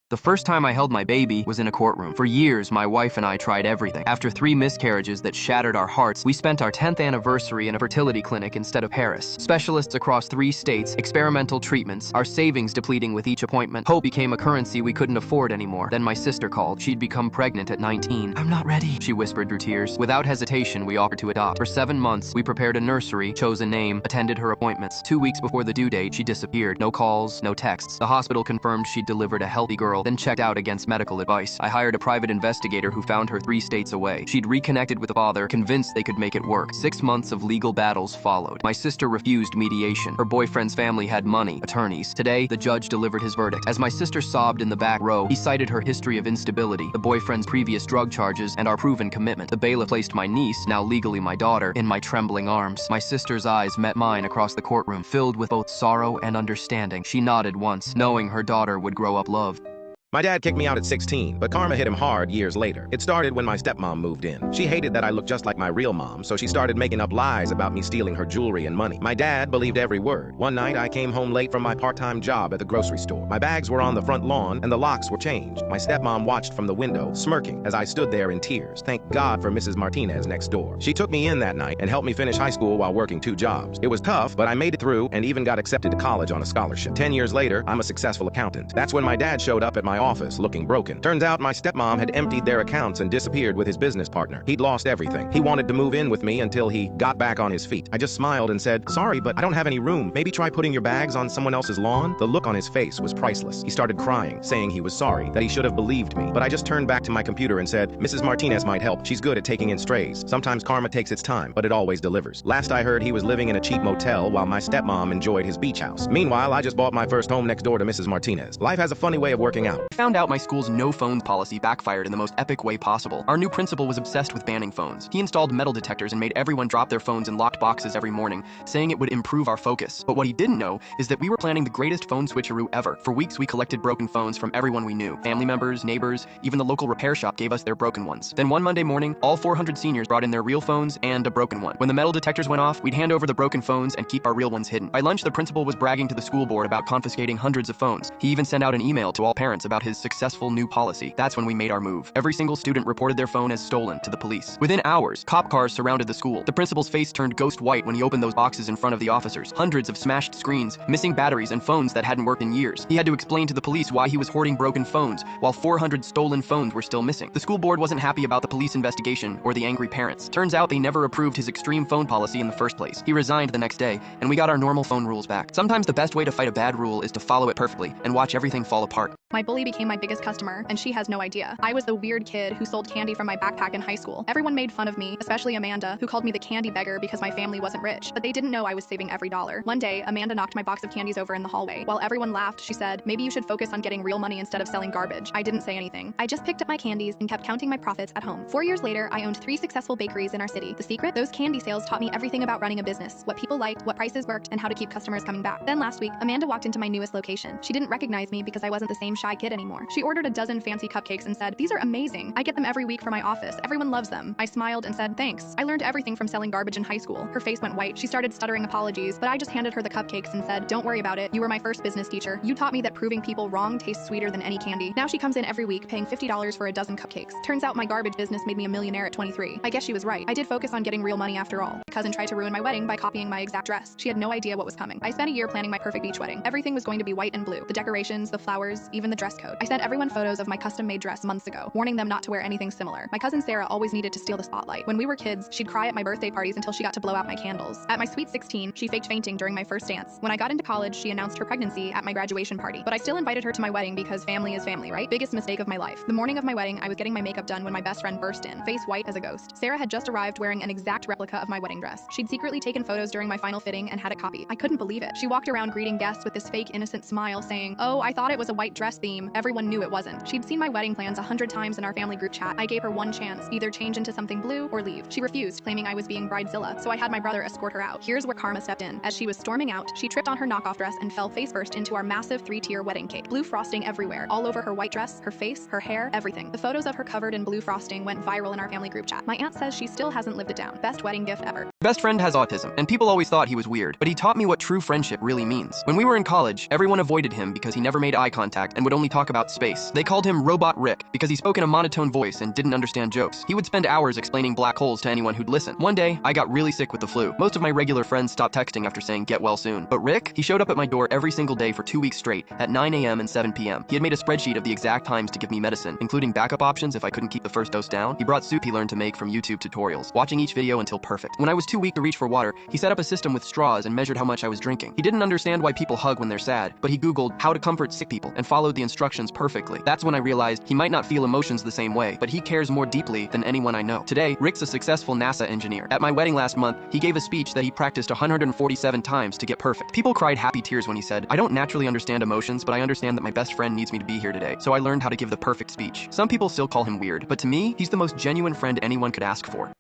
The first time I held my baby was in a courtroom. For years, my wife and I tried everything. After 3 miscarriages that shattered our hearts, we spent our 10th anniversary in a fertility clinic instead of Paris. Specialists across 3 states, experimental treatments, our savings depleting with each appointment. Hope became a currency we couldn't afford anymore. Then my sister called. She'd become pregnant at 19. "I'm not ready," she whispered through tears. Without hesitation, we offered to adopt. For 7 months, we prepared a nursery, chose a name, attended her appointments. 2 weeks before the due date, she disappeared. No calls, no texts. The hospital confirmed she'd delivered a healthy girl, then checked out against medical advice. I hired a private investigator who found her 3 states away. She'd reconnected with the father, convinced they could make it work. 6 months of legal battles followed. My sister refused mediation. Her boyfriend's family had money, attorneys. Today, the judge delivered his verdict. As my sister sobbed in the back row, he cited her history of instability, the boyfriend's previous drug charges, and our proven commitment. The bailiff placed my niece, now legally my daughter, in my trembling arms. My sister's eyes met mine across the courtroom, filled with both sorrow and understanding. She nodded once, knowing her daughter would grow up loved. My dad kicked me out at 16, but karma hit him hard years later. It started when my stepmom moved in. She hated that I looked just like my real mom, so she started making up lies about me stealing her jewelry and money. My dad believed every word. One night, I came home late from my part-time job at the grocery store. My bags were on the front lawn, and the locks were changed. My stepmom watched from the window, smirking, as I stood there in tears. Thank God for Mrs. Martinez next door. She took me in that night and helped me finish high school while working 2 jobs. It was tough, but I made it through and even got accepted to college on a scholarship. 10 years later, I'm a successful accountant. That's when my dad showed up at my office, looking broken. Turns out my stepmom had emptied their accounts and disappeared with his business partner. He'd lost everything. He wanted to move in with me until he got back on his feet. I just smiled and said, "Sorry, but I don't have any room. Maybe try putting your bags on someone else's lawn?" The look on his face was priceless. He started crying, saying he was sorry, that he should have believed me. But I just turned back to my computer and said, "Mrs. Martinez might help. She's good at taking in strays. Sometimes karma takes its time, but it always delivers." Last I heard, he was living in a cheap motel while my stepmom enjoyed his beach house. Meanwhile, I just bought my first home next door to Mrs. Martinez. Life has a funny way of working out. I found out my school's no phones policy backfired in the most epic way possible. Our new principal was obsessed with banning phones. He installed metal detectors and made everyone drop their phones in locked boxes every morning, saying it would improve our focus. But what he didn't know is that we were planning the greatest phone switcheroo ever. For weeks, we collected broken phones from everyone we knew. Family members, neighbors, even the local repair shop gave us their broken ones. Then one Monday morning, all 400 seniors brought in their real phones and a broken one. When the metal detectors went off, we'd hand over the broken phones and keep our real ones hidden. By lunch, the principal was bragging to the school board about confiscating hundreds of phones. He even sent out an email to all parents about his successful new policy. That's when we made our move. Every single student reported their phone as stolen to the police. Within hours, cop cars surrounded the school. The principal's face turned ghost white when he opened those boxes in front of the officers. Hundreds of smashed screens, missing batteries, and phones that hadn't worked in years. He had to explain to the police why he was hoarding broken phones, while 400 stolen phones were still missing. The school board wasn't happy about the police investigation or the angry parents. Turns out they never approved his extreme phone policy in the first place. He resigned the next day, and we got our normal phone rules back. Sometimes the best way to fight a bad rule is to follow it perfectly and watch everything fall apart. My bully became my biggest customer, and she has no idea. I was the weird kid who sold candy from my backpack in high school. Everyone made fun of me, especially Amanda, who called me the candy beggar because my family wasn't rich, but they didn't know I was saving every dollar. One day, Amanda knocked my box of candies over in the hallway. While everyone laughed, she said, "Maybe you should focus on getting real money instead of selling garbage." I didn't say anything. I just picked up my candies and kept counting my profits at home. 4 years later, I owned 3 successful bakeries in our city. The secret? Those candy sales taught me everything about running a business, what people liked, what prices worked, and how to keep customers coming back. Then last week, Amanda walked into my newest location. She didn't recognize me because I wasn't the same shy kid anymore. She ordered a dozen fancy cupcakes and said, "These are amazing. I get them every week for my office. Everyone loves them." I smiled and said, "Thanks. I learned everything from selling garbage in high school." Her face went white. She started stuttering apologies, but I just handed her the cupcakes and said, "Don't worry about it. You were my first business teacher. You taught me that proving people wrong tastes sweeter than any candy." Now she comes in every week paying $50 for a dozen cupcakes. Turns out my garbage business made me a millionaire at 23. I guess she was right. I did focus on getting real money after all. My cousin tried to ruin my wedding by copying my exact dress. She had no idea what was coming. I spent a year planning my perfect beach wedding. Everything was going to be white and blue. The decorations, the flowers, even the dress code. I sent everyone photos of my custom-made dress months ago, warning them not to wear anything similar. My cousin Sarah always needed to steal the spotlight. When we were kids, she'd cry at my birthday parties until she got to blow out my candles. At my sweet 16, she faked fainting during my first dance. When I got into college, she announced her pregnancy at my graduation party. But I still invited her to my wedding because family is family, right? Biggest mistake of my life. The morning of my wedding, I was getting my makeup done when my best friend burst in, face white as a ghost. Sarah had just arrived wearing an exact replica of my wedding dress. She'd secretly taken photos during my final fitting and had it copied. I couldn't believe it. She walked around greeting guests with this fake innocent smile saying, "Oh, I thought it was a white dress theme." Everyone knew it wasn't. She'd seen my wedding plans 100 times in our family group chat. I gave her one chance, either change into something blue or leave. She refused, claiming I was being bridezilla, so I had my brother escort her out. Here's where karma stepped in. As she was storming out, she tripped on her knockoff dress and fell face first into our massive 3-tier wedding cake. Blue frosting everywhere, all over her white dress, her face, her hair, everything. The photos of her covered in blue frosting went viral in our family group chat. My aunt says she still hasn't lived it down. Best wedding gift ever. Best friend has autism, and people always thought he was weird, but he taught me what true friendship really means. When we were in college, everyone avoided him because he never made eye contact and would only talk talk about space. They called him Robot Rick because he spoke in a monotone voice and didn't understand jokes. He would spend hours explaining black holes to anyone who'd listen. One day, I got really sick with the flu. Most of my regular friends stopped texting after saying get well soon. But Rick, he showed up at my door every single day for 2 weeks straight at 9 a.m. and 7 p.m. He had made a spreadsheet of the exact times to give me medicine, including backup options if I couldn't keep the first dose down. He brought soup he learned to make from YouTube tutorials, watching each video until perfect. When I was too weak to reach for water, he set up a system with straws and measured how much I was drinking. He didn't understand why people hug when they're sad, but he Googled how to comfort sick people and followed the instructions perfectly. That's when I realized he might not feel emotions the same way, but he cares more deeply than anyone I know. Today, Rick's a successful NASA engineer. At my wedding last month, he gave a speech that he practiced 147 times to get perfect. People cried happy tears when he said, "I don't naturally understand emotions, but I understand that my best friend needs me to be here today, so I learned how to give the perfect speech." Some people still call him weird, but to me, he's the most genuine friend anyone could ask for.